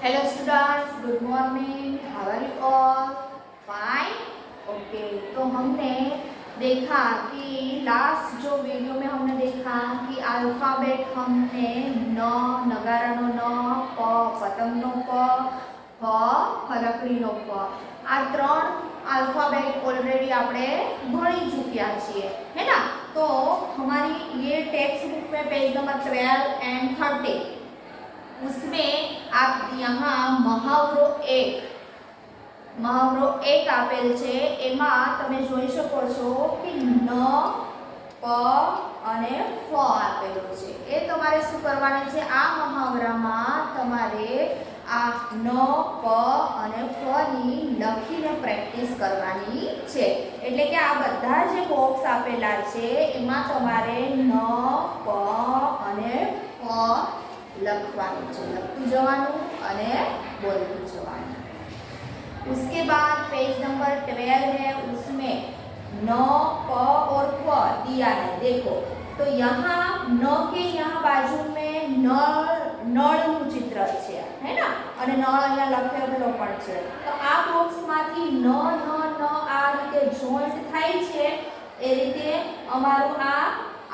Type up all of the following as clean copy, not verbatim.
Hello students, good morning. How are you all? Fine? Okay तो हमने देखा कि लास्ट जो वीडियो में हमने देखा कि अल्फाबेट हमने न नगारानो न प पतंगनो प फ ફરકડીનો ફ આ ત્રણ अल्फाबेट ऑलरेडी આપણે ભણી ચૂક્યા છીએ है ना। तो हमारी ये टेक्स्ट बुक में पेज नंबर 12 एंड 13 उसमें आप यहाँ મહાવરો એક આપેલ છે એમાં તમે જોઈ શકો છો કે ન પ અને ફ આપેલો છે। એ તમારે શું કરવાનું છે, આ મહાવરામાં તમારે આ ન પ અને ફ ની લખીને પ્રેક્ટિસ કરવાની છે। એટલે કે આ બધા જે બોક્સ આપેલા છે એમાં તમારે ન પ અને ફ लखवानु है, लखतु जवानु अने बोलतु जवानु। उसके बाद पेज नंबर 12 है, उसमें न प और फ दिया है। देखो तो यहाँ न के यहाँ बाजू में नळनु चित्र है, है ना, अने नळ अहींया लखेलो पण छे। तो आ बॉक्स मांथी न न न आ रीते जॉइंट थाय छे, ए रीते अमारो आ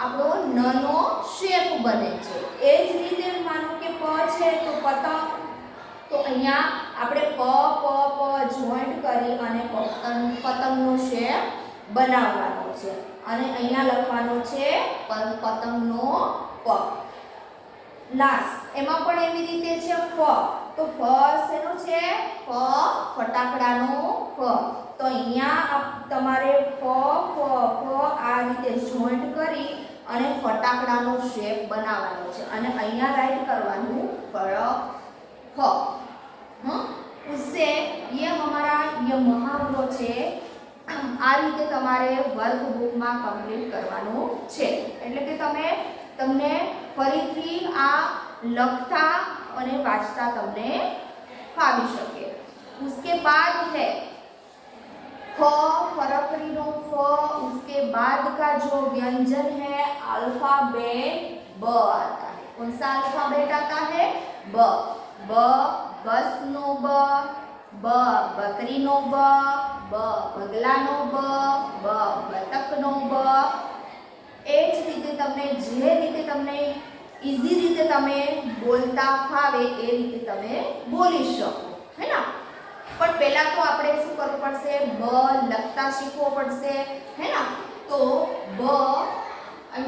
આપણો નનો શેપ બને છે। એ જ રીતે માનો કે પ છે તો પતંગ, તો અહીંયા આપણે પ પ પ જોઈન્ટ કરી અને પતંગનો શેપ બનાવવાનો છે અને અહીંયા લખવાનો છે પતંગનો પ। લાસ્ટ એમાં પણ એવી રીતે છે ફ, તો ફ શેનો છે, ફ ફટાકડાનો ફ। તો અહીંયા તમારે ફ ફ ફ આ રીતે જોઈન્ટ કરી અને ફટાકડાનો શેપ બનાવવાનો છે અને અહીંયા રાઈટ કરવાનું ફ। उससे ये हमारा ये मुहावरो છે આ રીતે તમારે વર્કબુકમાં કમ્પ્લીટ કરવાનું છે। એટલે કે તમને ફરીથી આ લખતા અને વાંચતા તમને ફાવી શકે। उसके बाद है फ फरकड़ीनो फ, उसके बाद का जो व्यंजन है अल्फाबेट ब आता है। कौन सा अल्फाबेट आता है, ब। ब बस नो ब, ब बकरी नो ब, ब बगला नो ब, ब बतक नो ब। ए ज रीते तमने जे रीते तमने इजी रीते तमे बोलता फावे ए रीते तमे बोली शको, है ना। पर पहला तो आपणे શું કરવું પડશે, બ લખતા શીખવો પડશે, है ना। तो ब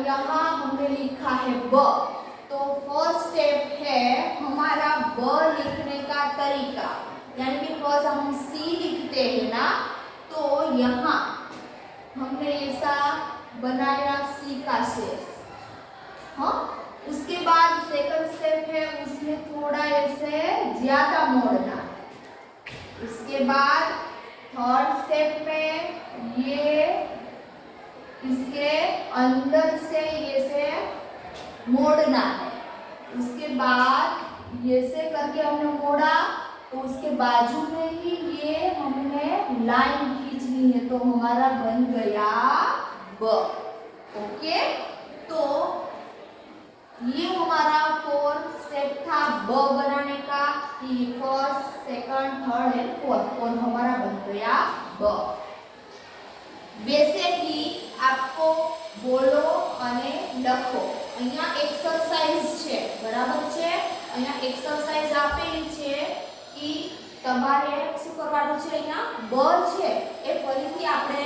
यहाँ हमने लिखा है ब, तो फर्स्ट स्टेप है हमारा ब लिखने का तरीका, यानी कि फर्स्ट हम सी लिखते हैं ना, तो यहाँ हमने ऐसा बनाया सी का शेप। हाँ, उसके बाद सेकंड स्टेप है उसमें थोड़ा ऐसे ज्यादा मोड़ना। उसके बाद थर्ड स्टेप में ये इसके अंदर से ये से मोड़ना है। उसके बाद ये से करके हमने मोड़ा, तो उसके बाजू में ही ये हमने लाइन खींचनी है, तो हमारा बन गया ब। ओके, तो ये हमारा फोर्थ स्टेप था ब बनाने का, कि first second third and fourth और हमारा बन गया ब। वैसे ही आपको बोलो અને લખો। અહીંયા एक्सरसाइज છે, બરાબર છે। અહીંયા एक्सरसाइज આપેલી છે કે તમારે શું કરવાનું છે, અહીંયા બ છે એ ફરીથી આપણે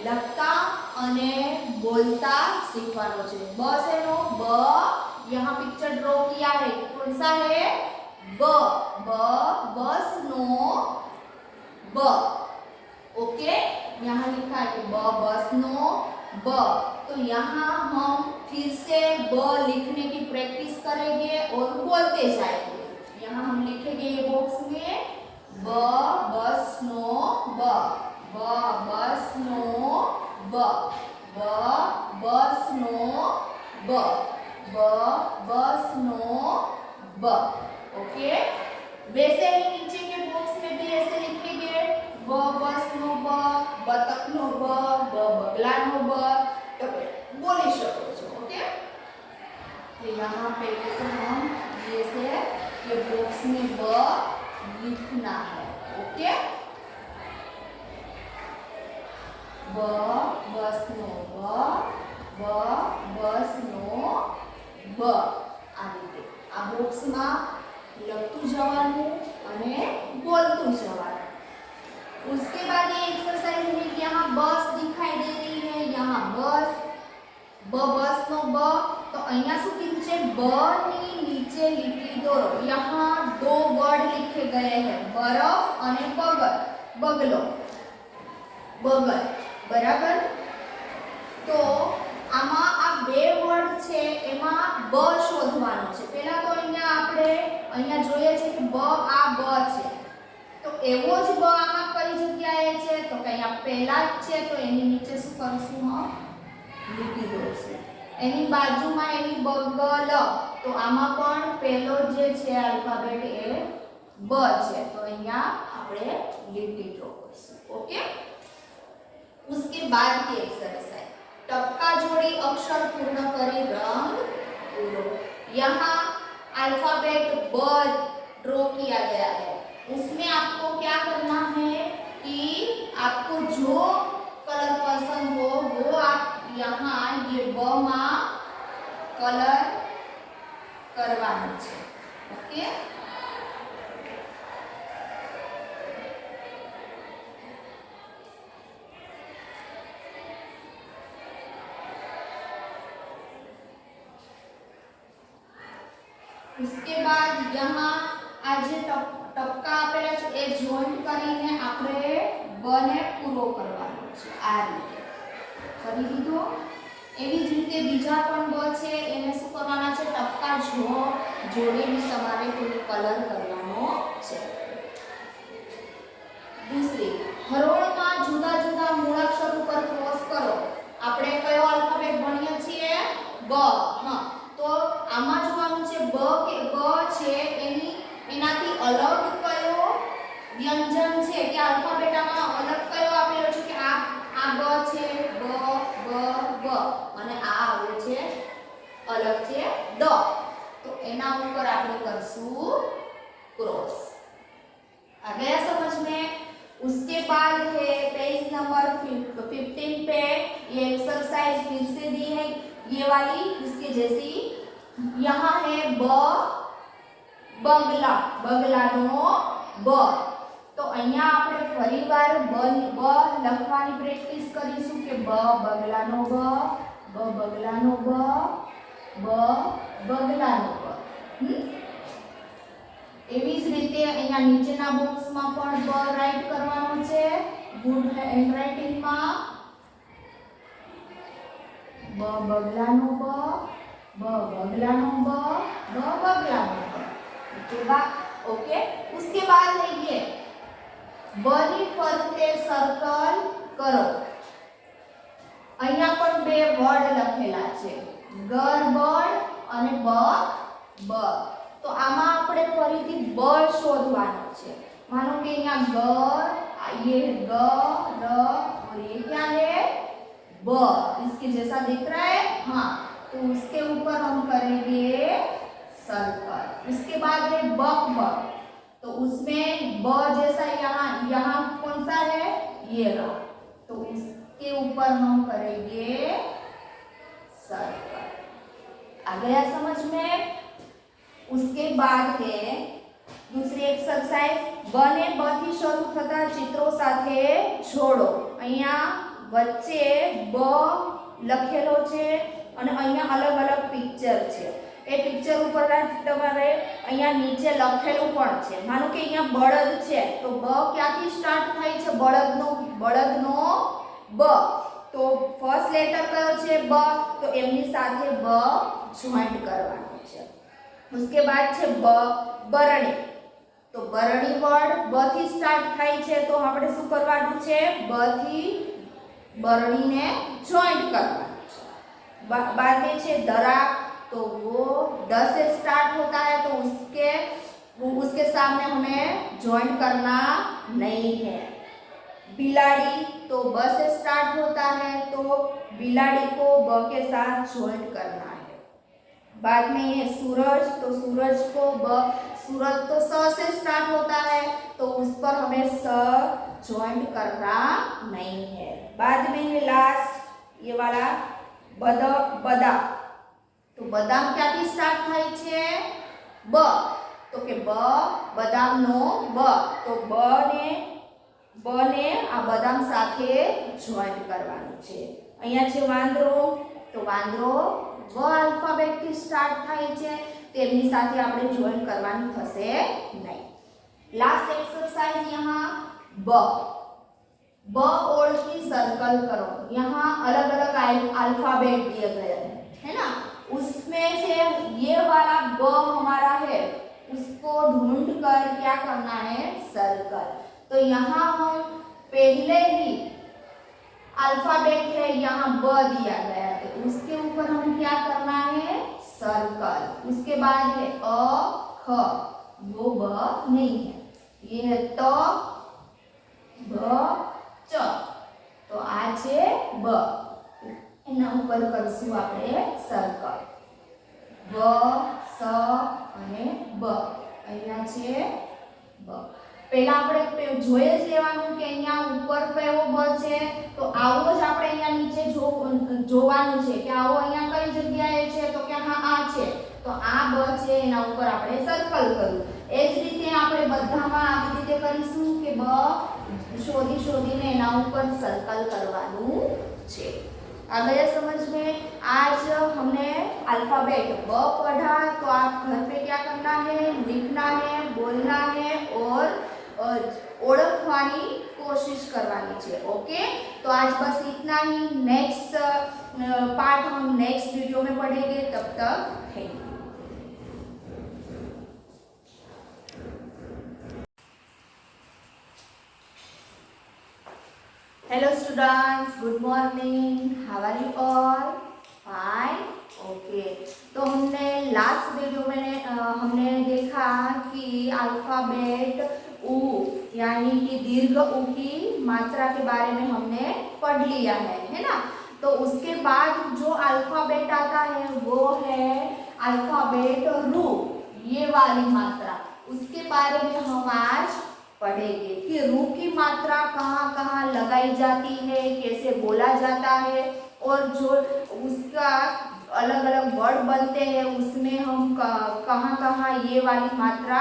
લખતા અને બોલતા શીખવાનો છે। બ શેનો, ब यहाँ पिक्चर ड्रॉ किया है, कौन सा है, ब। ब बस नो ब। ओके, यहाँ लिखा है ब बस नो ब। तो यहाँ हम फिर से ब लिखने की प्रैक्टिस करेंगे और बोलते जाएंगे। यहाँ हम लिखेंगे ये बॉक्स में ब बस नो ब, ब बस नो ब, ब बस नो ब, ब बस नो ब। ओके, वैसे ही नीचे के बॉक्स में भी ऐसे लिखेंगे ब बस नो ब, बतक नो ब, ब बगला नो ब। तो बोली शको छो। ओके, तो यहाँ पे तो हम ये से ये बॉक्स में ब लिखना है। ओके, ब बस नो ब बस नो ब आ रीते आ बॉक्स में लखतुं जवानुं अने बोलतुं जवानुं। उसके बाद ये एक्सरसाइज है कि यहाँ बस दिखाई दे रही है, यहाँ बस बस नो ब, तो अहींया शुं कीधुं छे ब नी नीचे લીટી દોરો। यहाँ दो वर्ड लिखे गए हैं, बरफ अने बगल, बगलो बगल, बराबर। तो आमा आ बे वर्ड छे एमा ब शोधवानो छे। पहेला तो अहींया જોઈએ છે કે ब आ ब छे, तो एवो ज ब आमा कई जग्याए छे तो કે अहींया પહેલા જ છે तो एनी नीचे શું કરશું हम લીટી દોરશું। એની બાજુમાં એની બગલ, तो આમાં પણ પહેલો જે છે આલ્ફાબેટ એ ब છે, तो अहींया આપણે લીટી ડ્રો કરશું। ओके, उसके बाद की एक्सरसाइज टपका जोड़ी अक्षर पूर्ण करी रंग पूरो। यहाँ अल्फाबेट ब ड्रॉ किया गया है, उसमें आपको क्या करना है कि आपको जो कलर पसंद हो वो आप यहाँ ये ब में कलर करवाना है। ओके, उसके बाद यहाँ आज टपका आपेला छे ए જોઈન્ટ કરીને આપણે બ ને પૂરો કરવાનો છે। આ રીતે કરી દીધો। એવી જ રીતે બીજા પણ બ છે એને શું કરવાના છે ટપકા જોડીને તમારે કોઈ કલર કરવાનો છે। दूसरी હરોળમાં જુદા જુદા મૂળાક્ષર ઉપર ક્રોસ કરો। આપણે કયો આલ્ફાબેટ ભણીએ છીએ બ। હા, તો આમાં જોવાનું છે બ કે બ છે એનાથી અલગ કયો વ્યંજન છે કે આલ્ફાબેટ આમાં અલગ કયો આપેલો છે કે આ બ છે બ બ બ અને આ આવે છે અલગ છે દ, તો એના ઉપર આપણે કરશું क्रॉस। आ गया समझ में। उसके बाद है पेज नंबर 15 पे ये एक्सरसाइज फिर से दी है, ये वाली इसके जैसी। यहाँ है ब बगला, बगलानो ब, तो अहींया આપણે ફરીવાર બ લખવાની પ્રેક્ટિસ કરીશું કે બ બગલાનો બ બગલાનો બ બગલાનો બ। એવી જ રીતે અહીંયા નીચેના બોક્સમાં પણ બ રાઈટ કરવાનો છે ગુડ હેન્ડરાઇટિંગમાં। બ બગલાનો ब बगलानो ब बगलानो ब। ओके, उसके बाद है ये ब ની ફરતે સર્કલ કરો। અહીંયા પણ બે વર્ડ લખેલા છે ગરબડ અને બ। तो आमा આપણે ફરીથી બ શોધવાનો છે। मानो कि यहाँ ग, ये ग र और ये क्या है ब, इसके जैसा दिख रहा है। हाँ, तो उसके ऊपर हम करेंगे सर्कल। उसके बाद है बक बक, तो उसमें ब जैसा यहाँ कौन सा है ये रहा, तो इसके ऊपर हम करेंगे सर्कल। आ गया समझ में। उसके बाद है दूसरी एक्सरसाइज ब ने ब થી શરૂ થતા ચિત્રો સાથે જોડો। અહીંયા વચ્ચે બ લખેલો છે અને અહીંયા અલગ અલગ પિક્ચર છે। એ પિક્ચર ઉપર તમારે અહીંયા નીચે લખેલું પણ છે। માનો કે અહીંયા બળદ છે તો બ ક્યાંથી સ્ટાર્ટ થાય છે બળદનો બ, તો ફર્સ્ટ લેટર કયો છે બ, તો એમની સાથે બ જોઈન્ટ કરવાનો છે। उसके बाद છે બરણી, तो બરણી વર્ડ બ થી સ્ટાર્ટ થાય છે તો આપણે શું કરવાનું છે બ થી બરણીને જોઈન્ટ કરવાનું છે। बाद में છે દરાક, तो वो द से स्टार्ट होता है तो उसके सामने हमें ज्वाइन करना नहीं है। बिलाड़ी, तो ब से स्टार्ट होता है तो बिलाड़ी को ब के साथ ज्वाइन करना है। बाद में ये सूरज, तो सूरज को सूरज तो स से स्टार्ट होता है, तो उस पर हमें स ज्वाइंट करना नहीं है। बाद में ये लास्ट ये वाला बदाम, तो बदाम ક્યાંથી સ્ટાર્ટ થાય છે? બ, તો કે બદામનો બ, તો બ ને આ બદામ સાથે જોઈન્ટ કરવાનું છે। અહીંયા છે વાંદરો, તો વાંદરો વ આલ્ફાબેટ થી સ્ટાર્ટ થાય છે, તેમની સાથે આપણે જોઈન્ટ કરવાનું થશે નહીં। लास्ट एक्सरसाइज यहाँ ब ओर की सर्कल करो। यहाँ अलग अलग अल्फाबेट दिए गए हैं, है ना। उसमें से ये वाला ब हमारा है, उसको ढूंढ कर क्या करना है? सर्कल। तो यहाँ हम पहले ही अल्फाबेट है, यहाँ ब दिया गया है, तो उसके ऊपर हम क्या करना है? सर्कल। उसके बाद है अ ख, वो ब नहीं है, ये है त ब च, तो आ છે બ, એના ઉપર કરશું આપણે સર્કલ। બ સ અને બ, અહીંયા છે બ। પહેલા આપણે જોઈ જ લેવાનું કે અહીંયા ઉપર કયો બ છે, તો આવો જ આપણે અહીંયા નીચે જોવાનું છે કે આવો અહીંયા કઈ જગ્યાએ છે, તો કે હા આ છે, તો આ બ છે એના ઉપર આપણે સર્કલ કરવું। એ જ રીતે આપણે બધામાં આવી રીતે કરીશું કે બ શોધીને એના ઉપર सर्कल करवाનું છે। आ गया समझ में? आज हमने अल्फाबेट ब पढ़ा, तो आप घर पे क्या करना है? लिखना है, बोलना है और ओळखवानी कोशिश करवानी है। ओके, तो आज बस इतना ही। नेक्स्ट पार्ट हम नेक्स्ट वीडियो में पढ़ेंगे, तब तक thank you. Hello students, good morning. How are you all? Fine. Okay. तो हमने लास्ट वीडियो में हमने देखा कि अल्फाबेट उ यानी कि दीर्घ उ की मात्रा के बारे में हमने पढ़ लिया है ना। तो उसके बाद जो अल्फाबेट आता है वो है अल्फाबेट रु, ये वाली मात्रा। उसके बारे में हम आज पढ़ेंगे कि रू की मात्रा कहाँ कहाँ लगाई जाती है, कैसे बोला जाता है, और जो उसका अलग अलग वर्ड बनते हैं उसमें हम कहाँ कहाँ ये वाली मात्रा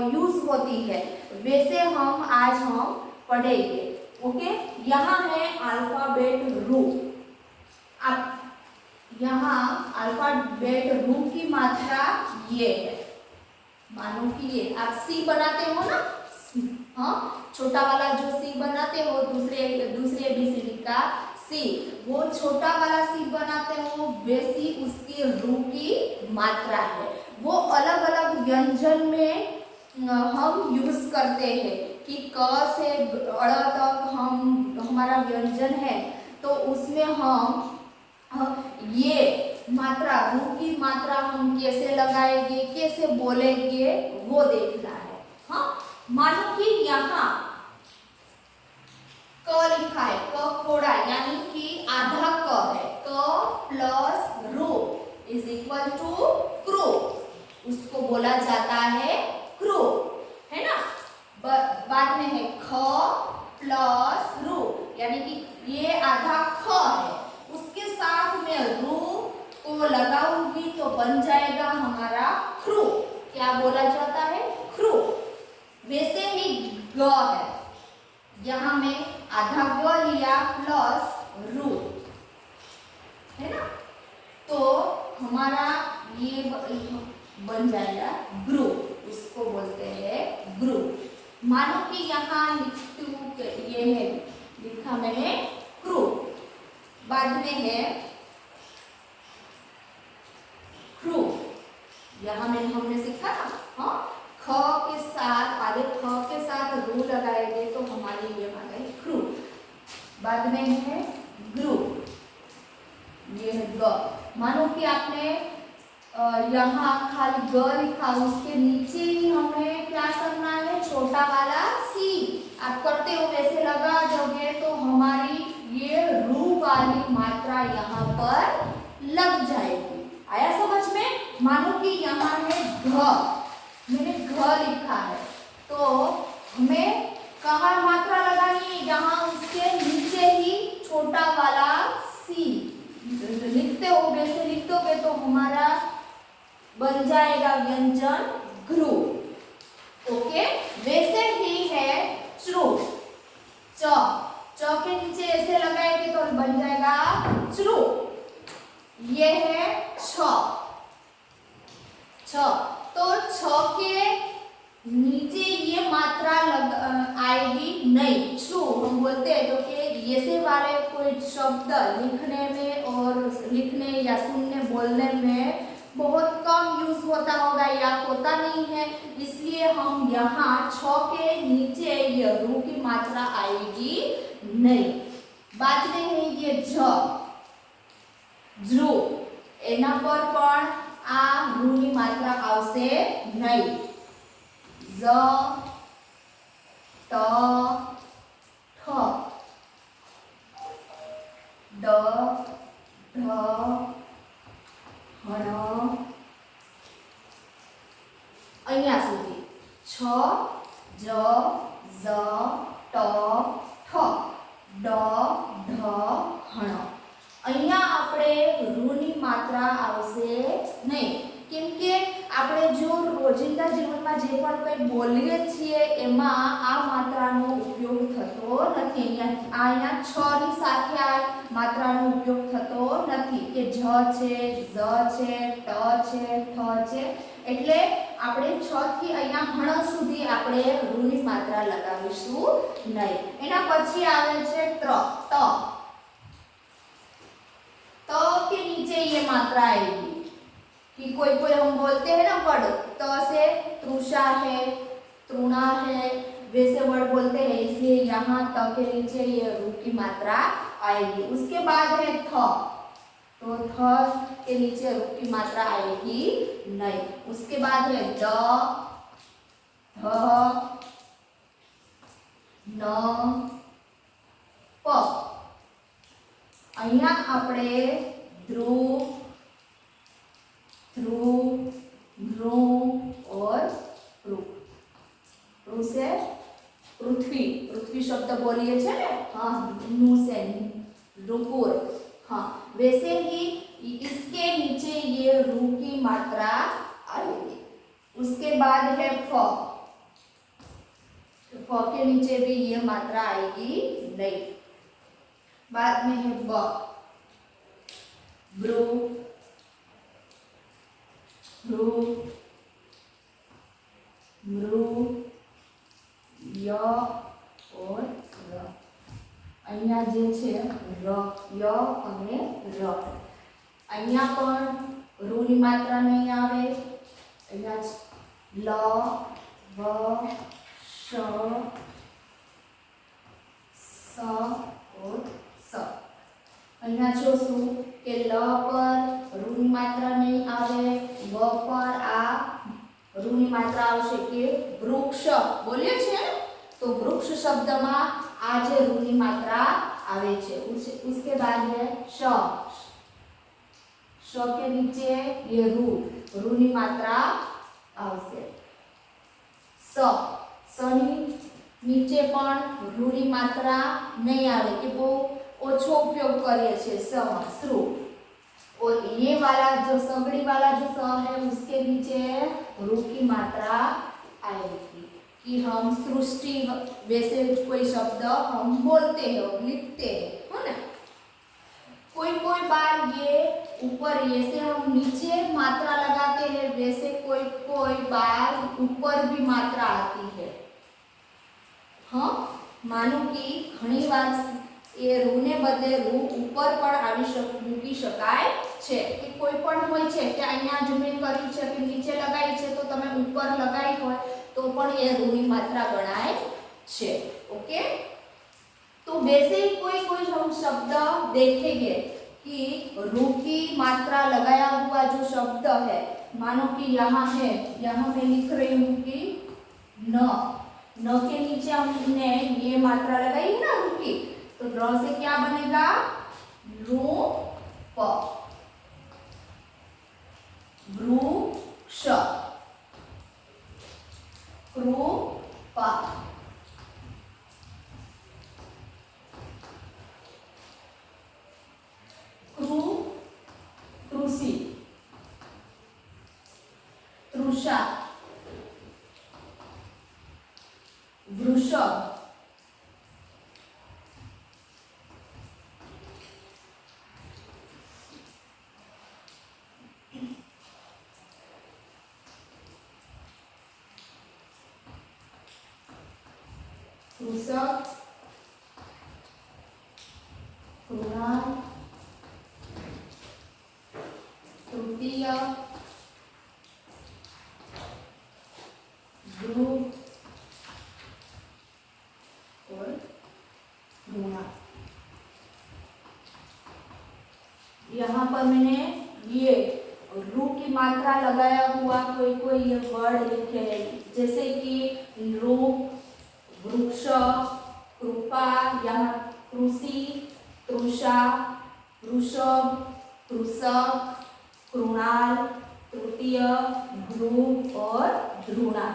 यूज होती है, वैसे हम आज हम पढ़ेंगे। ओके, यहाँ है अल्फाबेट रू। अब यहाँ अल्फाबेट रू की मात्रा ये है। मानो कि ये आप सी बनाते हो ना, हाँ, छोटा वाला जो सी बनाते हो दूसरे ABCD का सी, वो छोटा वाला सी बनाते हो, वैसी उसकी रू की मात्रा है। वो अलग अलग व्यंजन में हम यूज करते हैं कि क से अड़ तक हमारा व्यंजन है, तो उसमें हम ये मात्रा रू की मात्रा हम कैसे लगाएंगे, कैसे बोलेंगे, वो देखना है। हाँ, मानो कि यहाँ क लिखा है, क खोड़ा यानी कि आधा क है, क प्लस रू इज इक्वल टू क्रू, उसको बोला जाता है क्रू, है ना। बाद में है ख प्लस रू यानी कि ये आधा ख है, उसके साथ में रू को लगाऊंगी तो बन जाएगा हमारा क्रू। क्या बोला जाता है? क्रू। वैसे ही ग है, यहाँ में आधा ग लिया प्लस रू, है ना, तो हमारा ये बन जाएगा ग्रू, इसको बोलते हैं ग्रू। मानो कि यहाँ लिखती हूँ, ये है लिखा मैंने क्रू, बाद में है क्रू, यहाँ में हमने सीखा ना, हाँ, ख के साथ आगे ख के साथ रू लगाएंगे तो हमारे ये बना है क्रू। बाद में है ग्रू, ये है ग। मानो कि आपने यहाँ खाली ग लिखा, उसके नीचे ही हमें क्या करना है? छोटा वाला सी। आप करते हो वैसे लगा दोगे तो हमारी ये रू वाली मात्रा यहाँ पर लग जाएगी। आया समझ में? मानो कि यहाँ है घ, मैंने घ लिखा है, तो हमें कहाँ मात्रा लगानी है, यहाँ उसके नीचे ही छोटा वाला सी लिखते हो, वैसे लिखोगे तो हमारा बन जाएगा व्यंजन घ्रू। ओके, वैसे ही है च्रू, च, च के नीचे ऐसे लगाएंगे तो बन जाएगा च्रू। ये है छ, छ, तो छ के नीचे ये मात्रा आएगी नहीं, छू हम बोलते हैं, तो कि ऐसे वाले कोई शब्द लिखने में और लिखने या सुनने बोलने में बहुत कम यूज होता होगा या होता नहीं है, इसलिए हम यहाँ छ के नीचे ये रू की मात्रा आएगी नहीं। बात में है ये झ, ध्रुव, एना पर पण आ रू की मात्रा आवशे नहीं। ज, त, ठ, ड, ढ, हण, અહીંયા સુધી छ, ज, ज, ट, ठ, ड, ढ, हण। અહીંયા આપણે રૂની માત્રા આવશે નહીં, કેમ કે આપણે જો રોજિંદા જીવનમાં જે પણ કંઈ બોલીએ છીએ એમાં આ માત્રાનો ઉપયોગ થતો નથી। અહીંયા છ ની સાથે આ માત્રાનો ઉપયોગ થતો નથી કે જ છે, ઝ છે, ટ છે, ઠ છે, એટલે આપણે છ થી અહીંયા હણ સુધી આપણે રૂની માત્રા લગાવીશું નહીં। એના પછી આવે છે ત્ર, ત, त के नीचे ये मात्रा आएगी कि कोई कोई हम बोलते हैं ना वर्ड, त से तृषा है, तृणा है, वैसे वर्ड बोलते हैं, इसलिए यहाँ त के नीचे ये रू की मात्रा आएगी। उसके बाद है थ, तो थ के नीचे रू की मात्रा आएगी नहीं। उसके बाद है द, ध, न, प। અહીંયા આપણે ध्रुव, ध्रुव, ध्रु और रू, रू से पृथ्वी, पृथ्वी शब्द बोलिए छे ने, हाँ, नु से नुपुर, हाँ, वैसे ही इसके नीचे ये रू की मात्रा आएगी। उसके बाद है फ, फ के नीचे भी ये मात्रा आएगी नहीं। बाद में है ब, ब्रू, भ्रू, मृ, य और र। અહીંયા જે છે ર, ય અને ર, અહીંયા પણ રૂ ની માત્રા નહીં આવે। અહીંયા લ, વ, શ, સ और स। અહીંયા જોશું કે લ પર રૂની માત્રા નહીં આવે, વ પર આ રૂની માત્રા આવશે કે વૃક્ષ બોલીએ છીએ, તો વૃક્ષ શબ્દમાં આ જે રૂની માત્રા આવે છે। उसके बाद है श, श के नीचे ये रूनी मात्रा आवશે। स, सनी नीचे पण रूनी मात्रा नहीं आवे कि वो ओछो उपयोग करिए छे स में, श्रु। और ये वाला जो सगड़ी वाला जो स है उसके नीचे रू की मात्रा आएगी कि हम सृष्टि वैसे कोई शब्द हम बोलते हैं, लिखते हैं, है ना। कोई कोई बार ये ऊपर ऐसे हम नीचे मात्रा लगाते हैं, वैसे कोई कोई बार ऊपर भी मात्रा आती है। हाँ, मानो कि घणी बार ये रू ने बदले रू ऊपर पण मूकी शकाय छे कि कोई पण होय छे कि अहींया जो मैं कर्युं छे कि नीचे लगाई छे तो तमे ऊपर लगाई होय तो पण ये रू नी मात्रा गणाय छे। ओके, तो वैसे ही कोई कोई हम शब्द देखेंगे कि रू की मात्रा लगाया हुआ जो शब्द है, मानो कि यहाँ है, यहाँ मैं लिख रही हूँ कि न, न के नीचे हमने ये मात्रा लगाई ना रू की, तो ड्रॉ से क्या बनेगा, रू प। वृक्ष, कृपा, कृषि, तृषा, वृषभ, कृषक, कृणाल, तृतीय, ध्रुव और ध्रुवा। यहाँ पर मैंने ये रू की मात्रा लगाया हुआ कोई कोई ये वर्ड लिखे हैं, जैसे कि रूप, वृक्ष, कृपा, यहाँ कृषि, तृषा, वृषभ, कृषक, कृणाल, तृतीय, ध्रुव और ध्रुना।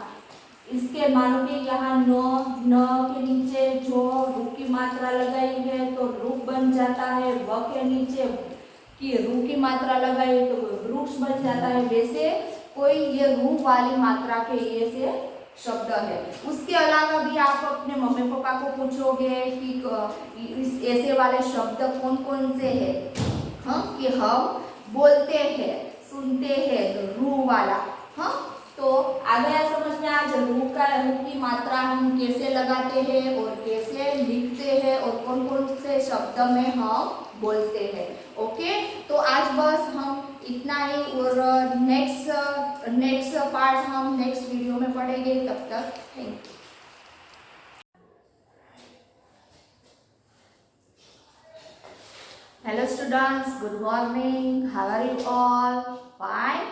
इसके मानो कि यहाँ न के नीचे जो रू की मात्रा लगाई है तो रूप बन जाता है, व के नीचे कि रू की मात्रा लगाई तो वृक्ष बन जाता है। वैसे कोई ये रू वाली मात्रा के ये से शब्द है। उसके अलावा भी आप अपने मम्मी पापा को पूछोगे कि इस ऐसे वाले शब्द कौन कौन से हैं, हाँ, कि हम बोलते हैं, सुनते हैं, तो रू वाला, हाँ। तो आ गया समझ में आज रू की मात्रा हम कैसे लगाते हैं और कैसे लिखते हैं और कौन कौन से शब्द में हम बोलते हैं। ओके, तो आज बस हम इतना ही और नेक्स्ट पार्ट हम नेक्स्ट वीडियो में पढ़ेंगे। तब तक thank you. Hello students, good morning, how are you all? Fine,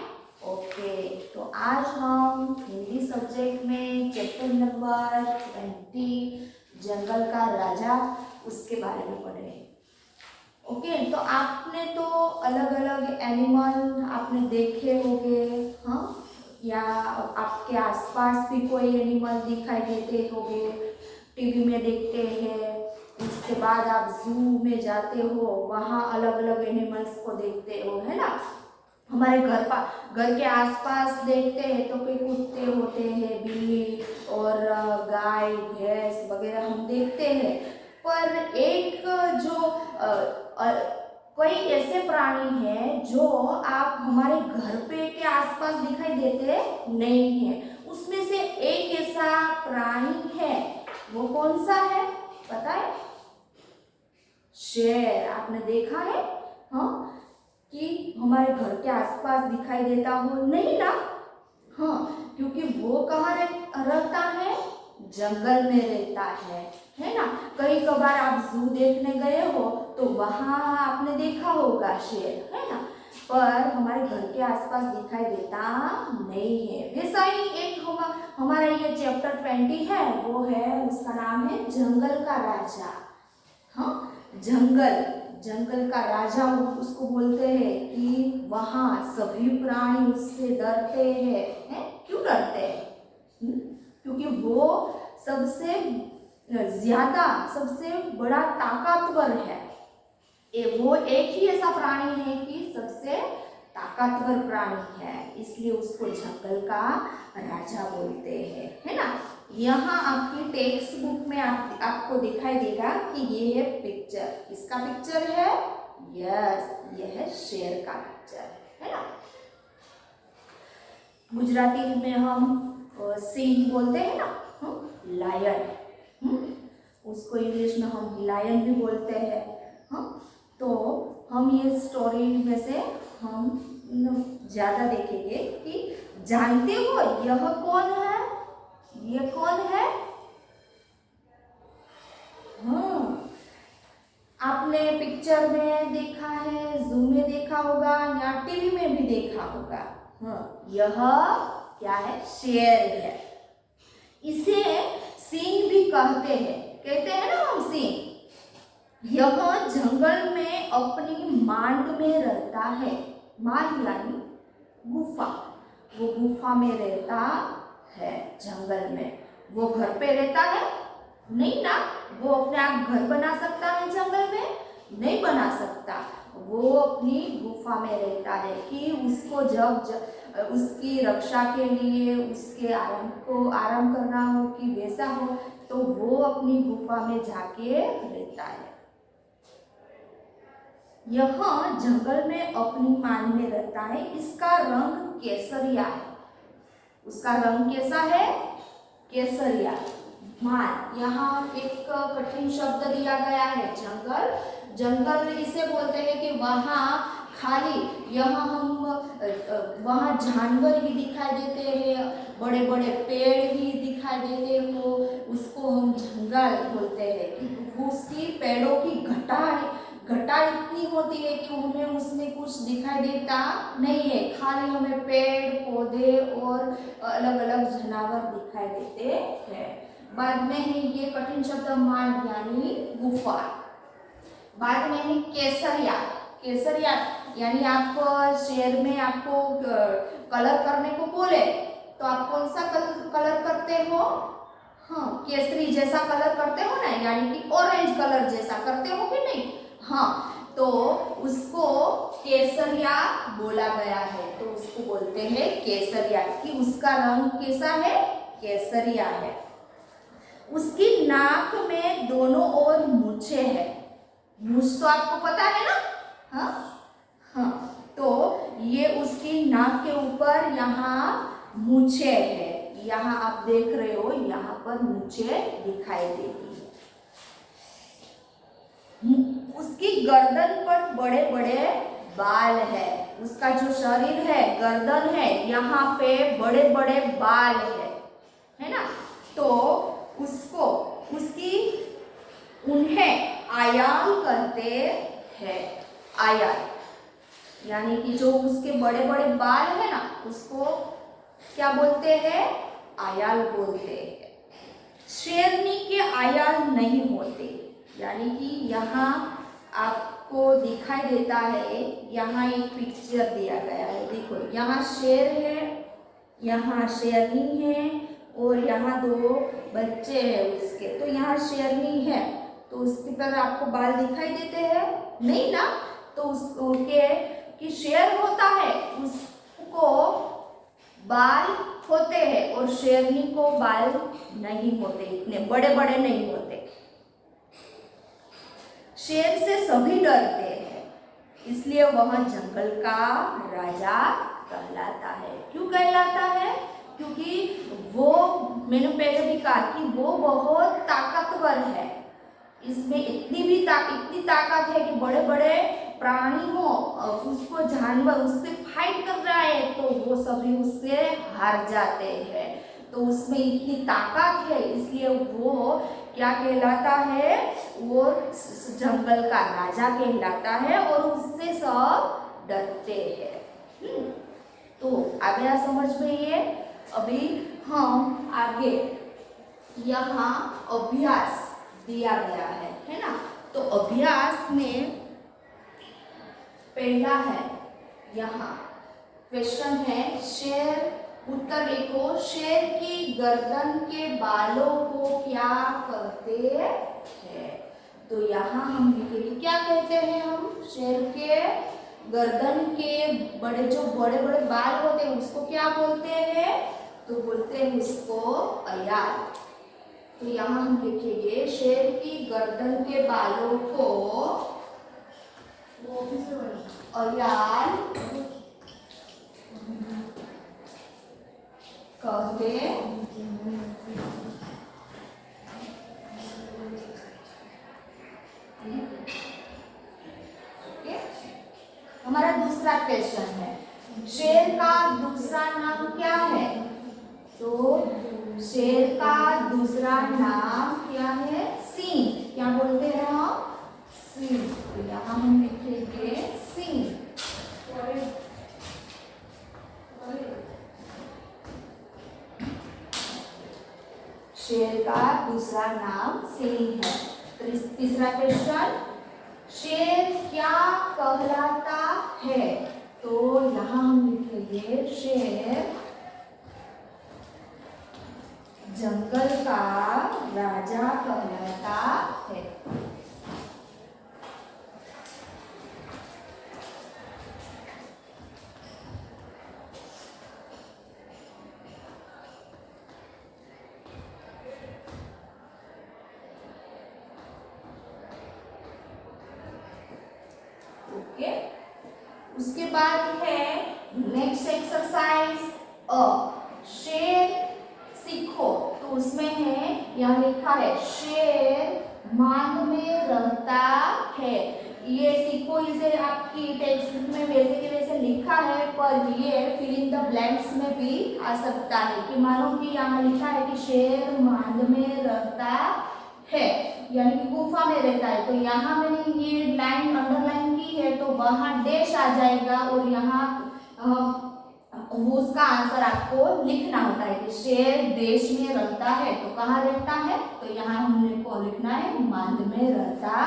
okay. तो आज हम हिंदी सब्जेक्ट में चैप्टर नंबर 20 जंगल का राजा उसके बारे में पढ़ेंगे। ओके, तो आपने तो अलग अलग एनिमल आपने देखे होंगे, हाँ, या आपके आसपास भी कोई एनिमल दिखाई देते होंगे, टीवी में देखते हैं। उसके बाद आप जू में जाते हो, वहाँ अलग अलग एनिमल्स को देखते हो, है ना। हमारे घर के आसपास देखते हैं तो कोई कुत्ते होते हैं, बिल्ली और गाय भैंस वगैरह हम देखते हैं। पर एक जो कोई ऐसे प्राणी हैं जो आप हमारे घर पे के आसपास दिखाई देते नहीं हैं। उसमें से एक ऐसा प्राणी है, वो कौन सा है पता है? शेर। आपने देखा है, हाँ, कि हमारे घर के आसपास दिखाई देता हो नहीं ना, हाँ, क्योंकि वो कहाँ रहता है? जंगल में रहता है ना। कई कबार आप जू देखने गए हो तो वहाँ आपने देखा होगा शेर, है ना, पर हमारे घर के आसपास दिखाई देता नहीं है। वैसा ही एक हमारा ये चैप्टर 20 है, वो है, उसका नाम है जंगल का राजा। हाँ, जंगल का राजा उसको बोलते हैं कि वहाँ सभी प्राणी उससे डरते हैं। क्यों डरते हैं? क्योंकि वो सबसे ज्यादा, सबसे बड़ा ताकतवर है। वो एक ही ऐसा प्राणी है कि सबसे ताकतवर प्राणी है, इसलिए उसको जंगल का राजा बोलते हैं, है ना। यहाँ आपकी टेक्स्ट बुक में आपको दिखाई देगा कि ये है पिक्चर। किसका पिक्चर है? यस, ये है शेर का पिक्चर, है ना। गुजराती में हम सिंह बोलते हैं ना, लायन। उसको इंग्लिश में हम लायन भी बोलते हैं, हाँ। तो हम ये स्टोरी में से हम ज़्यादा देखेंगे कि जानते हो यह कौन है, ये कौन है? हाँ, आपने पिक्चर में देखा है, जू में देखा होगा या टीवी में भी देखा होगा। हाँ, यह क्या है? शेर है। इसे सिंह भी कहते हैं ना हम सिंह। यह जंगल में अपनी मांड में रहता है। मांड यानी गुफा, वो गुफा में रहता है, जंगल में। वो घर पे रहता है नहीं ना, वो अपने आप घर बना सकता है जंगल में? नहीं बना सकता। वो अपनी गुफा में रहता है कि उसको जब उसकी रक्षा के लिए उसके आराम करना हो कि वैसा हो, तो वो अपनी गुफा में जाके रहता है। यह जंगल में अपनी मान में रहता है। इसका रंग केसरिया है। उसका रंग कैसा है? केसरिया। मान, यहाँ एक कठिन शब्द दिया गया है, जंगल। जंगल इसे बोलते हैं कि वहाँ खाली, यहाँ हम वहाँ जानवर भी दिखाई देते हैं, बड़े बड़े पेड़ भी दिखाई देते हो, उसको हम जंगल बोलते हैं। कि उसकी पेड़ों की घटा इतनी होती है कि हमें उसमें कुछ दिखाई देता नहीं है, खाली हमें पेड़ पौधे और अलग अलग जानवर दिखाई देते हैं। बाद में है ये कठिन शब्द मान यानी गुफा। बाद में है केसरिया। केसरिया यानी आप शेर में आपको कलर करने को बोले तो आप कौन सा कलर करते हो? हाँ, केसरी जैसा कलर करते हो ना, यानी कि ऑरेंज कलर जैसा करते हो कि नहीं? हाँ, तो उसको केसरिया बोला गया है, तो उसको बोलते हैं केसरिया, कि उसका रंग कैसा है? केसरिया है। उसकी नाक में दोनों ओर मूछें है। मूछ तो आपको पता है ना? हाँ हाँ, तो ये उसकी नाक के ऊपर यहाँ मूछें है। यहाँ आप देख रहे हो, यहाँ पर मूछें दिखाई देती है। उसकी गर्दन पर बड़े बड़े बाल है। उसका जो शरीर है, गर्दन है, यहाँ पे बड़े बड़े बाल है ना? तो उसको उन्हें आयाल कहते हैं। आयाल यानी कि जो उसके बड़े बड़े बाल है ना, उसको क्या बोलते हैं? आयाल बोलते हैं। शेरनी के आयाल नहीं होते, यानी कि यहाँ आपको दिखाई देता है, यहाँ एक पिक्चर दिया गया है, देखो यहाँ शेर है, यहाँ शेरनी है और यहाँ दो बच्चे हैं उसके। तो यहाँ शेरनी है तो उसकी तरह आपको बाल दिखाई देते हैं नहीं ना? तो उसके कि शेर होता है उसको बाल होते हैं और शेरनी को बाल नहीं होते, इतने बड़े बड़े नहीं होते। शेर से सभी डरते हैं, इसलिए वह जंगल का राजा कहलाता है। क्यों कहलाता है? क्योंकि वो, मैंने पहले भी कहा कि वो बहुत ताकतवर है। इसमें इतनी ताकत है कि बड़े बड़े प्राणी हो, उसको जानवर उससे फाइट कर रहा है तो वो सभी उससे हार जाते हैं। तो उसमें इतनी ताकत है, इसलिए वो क्या कहलाता है? वो जंगल का राजा कहलाता है और उससे सब डरते हैं। तो आ गया समझ में ये? अभी हम आगे यहाँ अभ्यास दिया गया है ना? तो अभ्यास में पहला है, यहाँ क्वेश्चन है, शेर, उत्तर लिखो, शेर की गर्दन के बालों को क्या कहते हैं? तो यहाँ हम लिखेंगे, क्या कहते हैं हम? शेर के गर्दन के जो बड़े बड़े बाल होते हैं उसको क्या बोलते हैं? तो बोलते हैं उसको अयाल। तो यहाँ हम लिखेंगे, शेर की गर्दन के बालों को अयाल कहते हमारा दूसरा क्वेश्चन है, शेर का दूसरा नाम क्या है? तो शेर का दूसरा नाम क्या है? सिंह। क्या बोलते हैं हम? सिंह। तो यहाँ हम लिखेंगे सिंह। शेर का दूसरा नाम सिंह है। तीसरा क्वेश्चन, शेर क्या कहलाता है? तो यहाँ हम लिखेंगे तो ये शेर जंगल का राजा कहलाता है। ओके, उसके बाद है नेक्स्ट एक्सरसाइज अ शेर सीखो। तो उसमें है, यहाँ लिखा है शेर मांग में रहता है। ये सीखो इसे आपकी टेक्स्ट बुक में वैसे के वैसे लिखा है, पर ये फिल इन द ब्लैंक्स में भी आ सकता है कि मानो कि यहाँ लिखा है कि शेर मांग में रहता है, यानी कि गुफा में रहता है। तो यहाँ मैंने ये लाइन अंडरलाइन की है, तो वहाँ डैश आ जाएगा और यहाँ वो उसका आंसर आपको लिखना होता है कि शेर देश में रहता है, तो कहाँ रहता है, तो यहाँ हमने को लिखना है मांद में रहता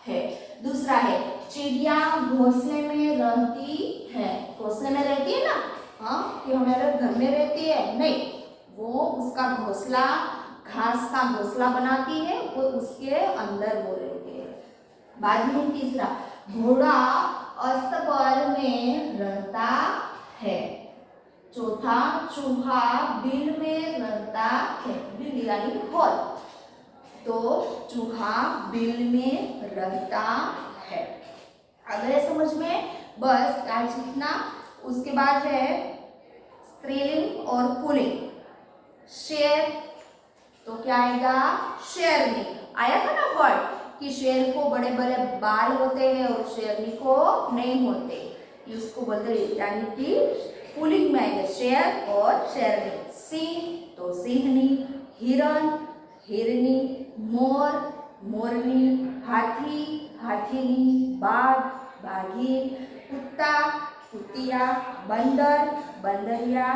है। दूसरा है चिड़िया घोंसले में रहती है। घोंसले में रहती है ना, हाँ, कि हमारे घर में रहती है, नहीं, वो उसका घोंसला घास का घोंसला बनाती है और उसके अंदर वो रहती है। बाद में तीसरा घोड़ा अस्तबल में रहता है। चौथा चूहा बिल में रहता है। बिल यानी होल, तो चूहा बिल में रहता है। अगर ये समझ में, बस आज इतना। उसके बाद है स्त्रीलिंग और पुल्लिंग। शेर तो क्या आएगा, शेरनी। आया था ना वर्ड कि शेर को बड़े बड़े बाल होते हैं और शेरनी को नहीं होते, उसको बोलते हैं, यानी कि पुल्लिंग में आएगा शेर और शेरनी। सिंह तो सिंहनी, हिरण हिरनी, मोर मोरनी, हाथी हाथीनी, बाघ बाघीन, कुत्ता कुतिया, बंदर बंदरिया,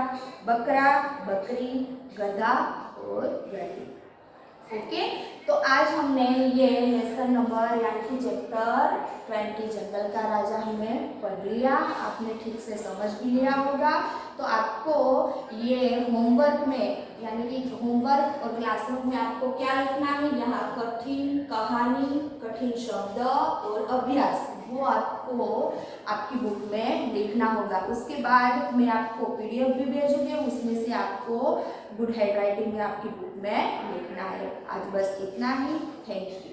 बकरा बकरी, गधा और गधी। ओके, तो आज हमने ये लेसन नंबर यानी कि चैप्टर 20 जंगल का राजा हमने पढ़ लिया। आपने ठीक से समझ भी लिया होगा। तो आपको ये होमवर्क में, यानी कि होमवर्क और क्लासरूम में आपको क्या लिखना है, यहाँ कठिन कहानी, कठिन शब्द और अभ्यास, वो आपको आपकी बुक में लिखना होगा। उसके बाद मैं आपको PDF भी भेजूंगी, उसमें से आपको गुड हैंड राइटिंग में आपकी बुक में लिखना है। आज बस इतना ही। Thank you.